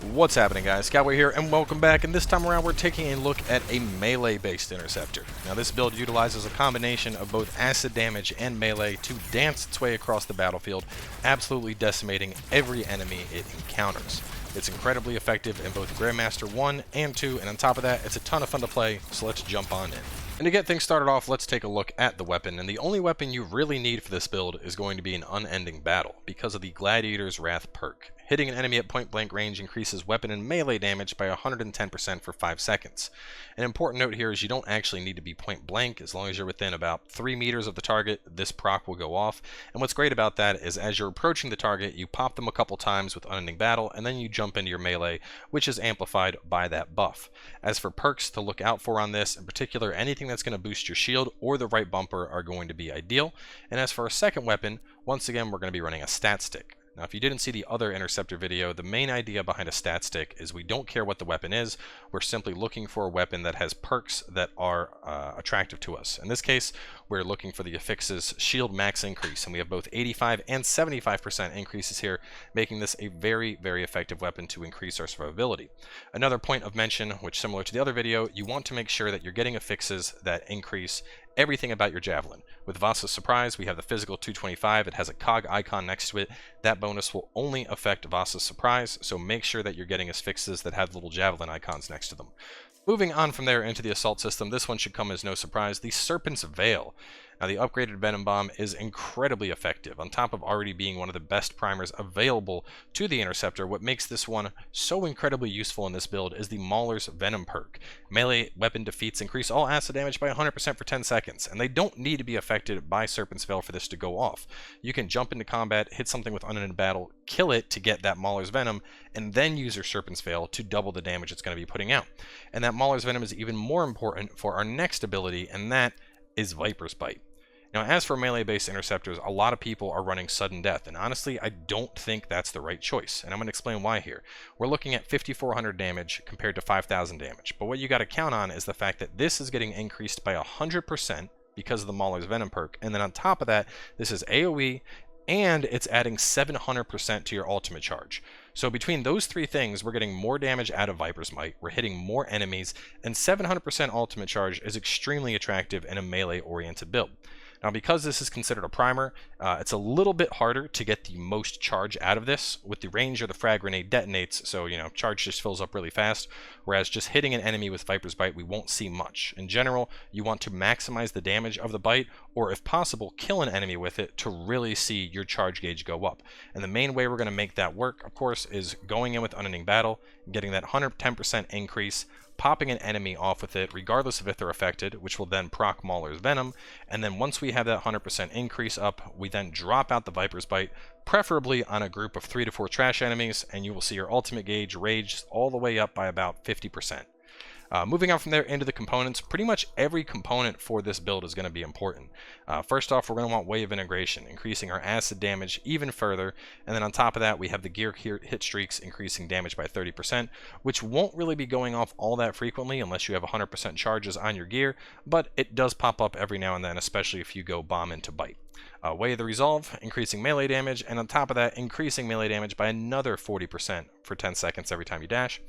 What's happening, guys? Cowboy here, and welcome back. And this time around, we're taking a look at a melee-based Interceptor. Now, this build utilizes a combination of both acid damage and melee to dance its way across the battlefield, absolutely decimating every enemy it encounters. It's incredibly effective in both Grandmaster 1 and 2, and on top of that, it's a ton of fun to play, so let's jump on in. And to get things started off, let's take a look at the weapon, and the only weapon you really need for this build is going to be an unending battle, because of the Gladiator's Wrath perk. Hitting an enemy at point-blank range increases weapon and melee damage by 110% for 5 seconds. An important note here is you don't actually need to be point-blank. As long as you're within about 3 meters of the target, this proc will go off. And what's great about that is as you're approaching the target, you pop them a couple times with unending battle, and then you jump into your melee, which is amplified by that buff. As for perks to look out for on this, in particular, anything that's going to boost your shield or the right bumper are going to be ideal. And as for our second weapon, once again, we're going to be running a stat stick. Now, if you didn't see the other Interceptor video, the main idea behind a stat stick is we don't care what the weapon is. We're simply looking for a weapon that has perks that are attractive to us. In this case, we're looking for the affixes shield max increase, and we have both 85 and 75% increases here, making this a very, very effective weapon to increase our survivability. Another point of mention, which similar to the other video, you want to make sure that you're getting affixes that increase everything about your Javelin. With Vasa's Surprise, we have the physical 225. It has a cog icon next to it. That bonus will only affect Vasa's Surprise, so make sure that you're getting affixes that have little Javelin icons next to them. Moving on from there into the assault system, this one should come as no surprise, the Serpent's Veil. Now, the upgraded Venom Bomb is incredibly effective. On top of already being one of the best primers available to the Interceptor, what makes this one so incredibly useful in this build is the Mauler's Venom perk. Melee weapon defeats increase all acid damage by 100% for 10 seconds, and they don't need to be affected by Serpent's Veil for this to go off. You can jump into combat, hit something with unending battle, kill it to get that Mauler's Venom, and then use your Serpent's Veil to double the damage it's going to be putting out. And that Mauler's Venom is even more important for our next ability, and that is Viper's Bite. Now, as for melee-based Interceptors, a lot of people are running Sudden Death, and honestly, I don't think that's the right choice, and I'm going to explain why here. We're looking at 5,400 damage compared to 5,000 damage, but what you got to count on is the fact that this is getting increased by 100% because of the Mauler's Venom perk, and then on top of that, this is AoE, and it's adding 700% to your ultimate charge. So between those three things, we're getting more damage out of Viper's Might, we're hitting more enemies, and 700% ultimate charge is extremely attractive in a melee-oriented build. Now, because this is considered a primer, it's a little bit harder to get the most charge out of this. With the ranger, the frag grenade detonates, so, charge just fills up really fast, whereas just hitting an enemy with Viper's Bite, we won't see much. In general, you want to maximize the damage of the bite, or if possible, kill an enemy with it to really see your charge gauge go up. And the main way we're going to make that work, of course, is going in with Unending Battle, getting that 110% increase, popping an enemy off with it, regardless of if they're affected, which will then proc Mauler's Venom, and then once we have that 100% increase up, we then drop out the Viper's Bite, preferably on a group of 3 to 4 trash enemies, and you will see your ultimate gauge rage all the way up by about 50%. Moving on from there into the components, pretty much every component for this build is going to be important. First off, we're going to want Wave Integration, increasing our acid damage even further, and then on top of that, we have the gear hit streaks increasing damage by 30%, which won't really be going off all that frequently unless you have 100% charges on your gear, but it does pop up every now and then, especially if you go bomb into bite. Way of the Resolve, increasing melee damage, and on top of that, increasing melee damage by another 40% for 10 seconds every time you dash.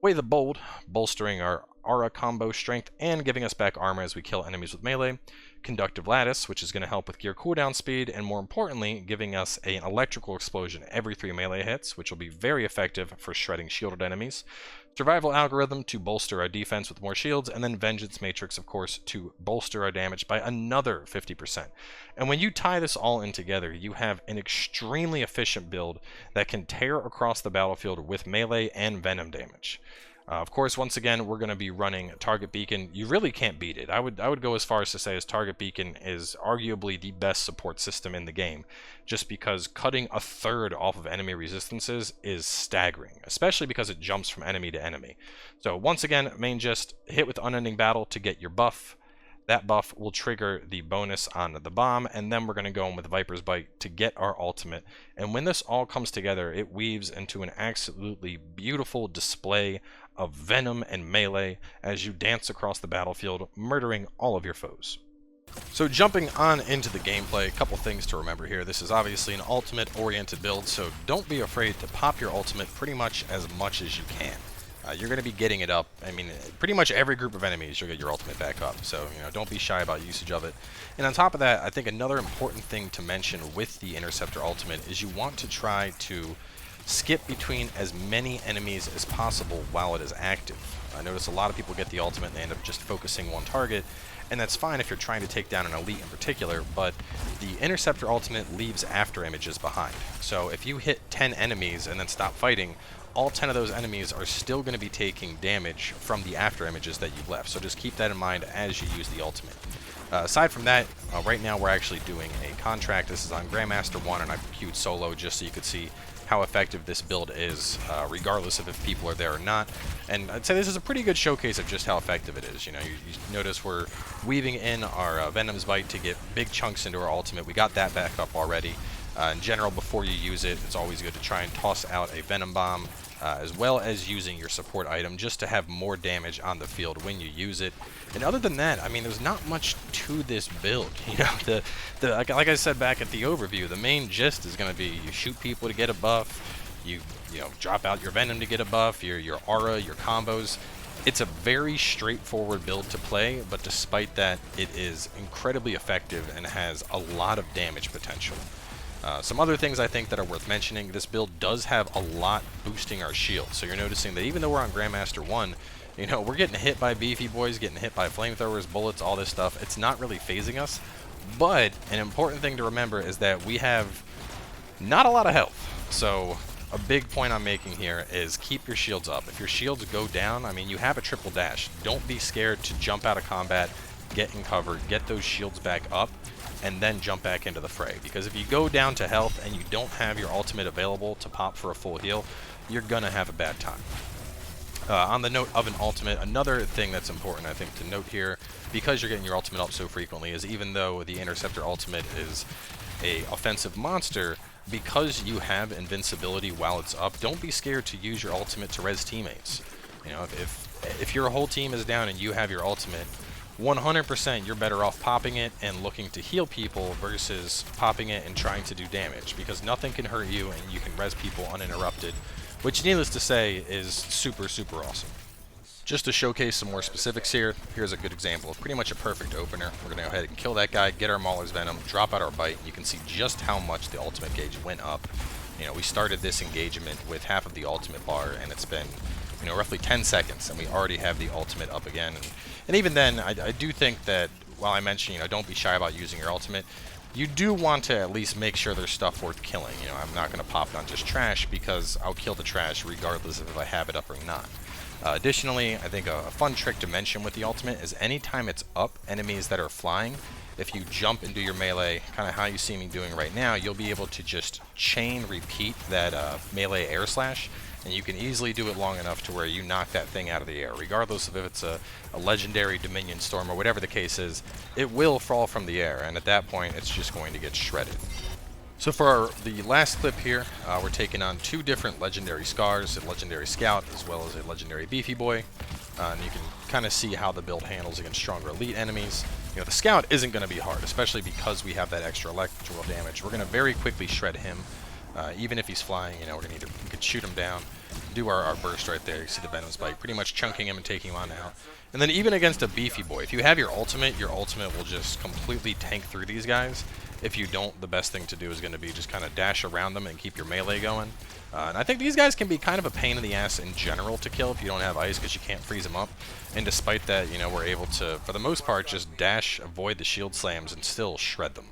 Way the Bold, bolstering our aura combo strength and giving us back armor as we kill enemies with melee. Conductive Lattice, which is going to help with gear cooldown speed, and more importantly, giving us an electrical explosion every 3 melee hits, which will be very effective for shredding shielded enemies. Survival Algorithm to bolster our defense with more shields, and then Vengeance Matrix, of course, to bolster our damage by another 50%. And when you tie this all in together, you have an extremely efficient build that can tear across the battlefield with melee and venom damage. Of course, once again, we're going to be running Target Beacon. You really can't beat it. I would go as far as to say as Target Beacon is arguably the best support system in the game, just because cutting a third off of enemy resistances is staggering, especially because it jumps from enemy to enemy. So once again, main gist, hit with Unending Battle to get your buff. That buff will trigger the bonus on the bomb, and then we're going to go in with Viper's Bite to get our ultimate. And when this all comes together, it weaves into an absolutely beautiful display of venom and melee as you dance across the battlefield, murdering all of your foes. So jumping on into the gameplay, a couple things to remember here. This is obviously an ultimate-oriented build, so don't be afraid to pop your ultimate pretty much as you can. You're going to be getting it up. I mean, pretty much every group of enemies, you'll get your ultimate back up. So, don't be shy about usage of it. And on top of that, I think another important thing to mention with the Interceptor ultimate is you want to try to skip between as many enemies as possible while it is active. I notice a lot of people get the ultimate and they end up just focusing one target, and that's fine if you're trying to take down an elite in particular, but the Interceptor ultimate leaves after images behind. So if you hit 10 enemies and then stop fighting, all 10 of those enemies are still going to be taking damage from the after images that you've left. So just keep that in mind as you use the ultimate. Aside from that, right now we're actually doing a contract. This is on Grandmaster 1, and I've queued solo just so you could see how effective this build is, regardless of if people are there or not. And I'd say this is a pretty good showcase of just how effective it is. You notice we're weaving in our Venom's Bite to get big chunks into our ultimate. We got that back up already. In general, before you use it, it's always good to try and toss out a Venom Bomb, as well as using your support item just to have more damage on the field when you use it. And other than that, I mean, there's not much to this build. Like I said back at the overview, the main gist is going to be you shoot people to get a buff, you drop out your Venom to get a buff, your aura, your combos. It's a very straightforward build to play, but despite that, it is incredibly effective and has a lot of damage potential. Some other things I think that are worth mentioning, this build does have a lot boosting our shield. So you're noticing that even though we're on Grandmaster 1, we're getting hit by beefy boys, getting hit by flamethrowers, bullets, all this stuff. It's not really phasing us. But an important thing to remember is that we have not a lot of health. So a big point I'm making here is keep your shields up. If your shields go down, I mean, you have a triple dash. Don't be scared to jump out of combat, get in cover, get those shields back up, and then jump back into the fray. Because if you go down to health and you don't have your ultimate available to pop for a full heal, you're gonna have a bad time. On the note of an ultimate, another thing that's important I think to note here, because you're getting your ultimate up so frequently, is even though the Interceptor ultimate is a offensive monster, because you have invincibility while it's up, don't be scared to use your ultimate to res teammates. If your whole team is down and you have your ultimate, 100% you're better off popping it and looking to heal people versus popping it and trying to do damage, because nothing can hurt you and you can res people uninterrupted, which needless to say is super, super awesome. Just to showcase some more specifics here, here's a good example of pretty much a perfect opener. We're going to go ahead and kill that guy, get our Mauler's Venom, drop out our Bite, and you can see just how much the ultimate gauge went up. We started this engagement with half of the ultimate bar, and it's been roughly 10 seconds, and we already have the ultimate up again. And even then, I do think that while I mentioned, don't be shy about using your ultimate, you do want to at least make sure there's stuff worth killing. I'm not going to pop it on just trash, because I'll kill the trash regardless of if I have it up or not. Additionally, I think a fun trick to mention with the ultimate is anytime it's up, enemies that are flying, if you jump into your melee, kind of how you see me doing right now, you'll be able to just chain repeat that melee air slash, and you can easily do it long enough to where you knock that thing out of the air. Regardless of if it's a legendary Dominion Storm or whatever the case is, it will fall from the air, and at that point it's just going to get shredded. So for the last clip here, we're taking on two different legendary Scars, a legendary Scout as well as a legendary Beefy Boy. And you can kind of see how the build handles against stronger elite enemies. The Scout isn't going to be hard, especially because we have that extra electrical damage. We're going to very quickly shred him. Even if he's flying, we could shoot him down, do our burst right there. You see the Venom's Bite, pretty much chunking him and taking him on out. And then even against a Beefy Boy, if you have your ultimate will just completely tank through these guys. If you don't, the best thing to do is going to be just kind of dash around them and keep your melee going. And I think these guys can be kind of a pain in the ass in general to kill if you don't have ice, because you can't freeze them up. And despite that, we're able to, for the most part, just dash, avoid the shield slams, and still shred them.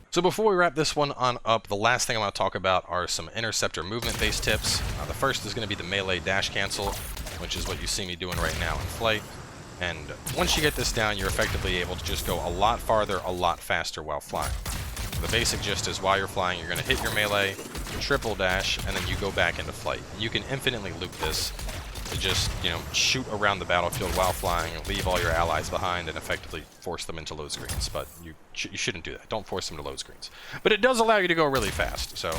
So before we wrap this one on up, the last thing I want to talk about are some Interceptor movement-based tips. The first is going to be the melee dash cancel, which is what you see me doing right now in flight. And once you get this down, you're effectively able to just go a lot farther, a lot faster while flying. The basic gist is while you're flying, you're going to hit your melee, triple dash, and then you go back into flight. You can infinitely loop this to just, shoot around the battlefield while flying, leave all your allies behind, and effectively force them into load screens. But you shouldn't do that. Don't force them to load screens. But it does allow you to go really fast. So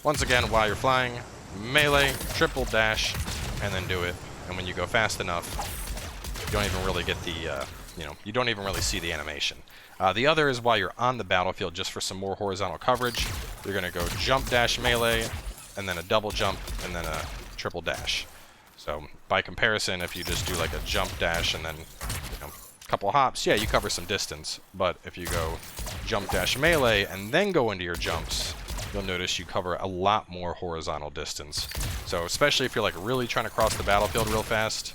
once again, while you're flying, melee, triple dash, and then do it. And when you go fast enough, you don't even really get the you don't even really see the animation. The other is while you're on the battlefield, just for some more horizontal coverage, you're going to go jump dash melee, and then a double jump, and then a triple dash. So by comparison, if you just do like a jump dash and then a couple hops, yeah, you cover some distance. But if you go jump dash melee and then go into your jumps, you'll notice you cover a lot more horizontal distance. So especially if you're like really trying to cross the battlefield real fast,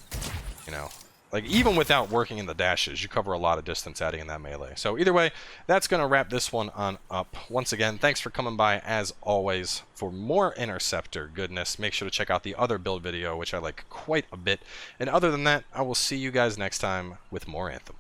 like even without working in the dashes, you cover a lot of distance adding in that melee. So either way, that's going to wrap this one on up. Once again, thanks for coming by as always. For more Interceptor goodness, make sure to check out the other build video, which I like quite a bit. And other than that, I will see you guys next time with more Anthem.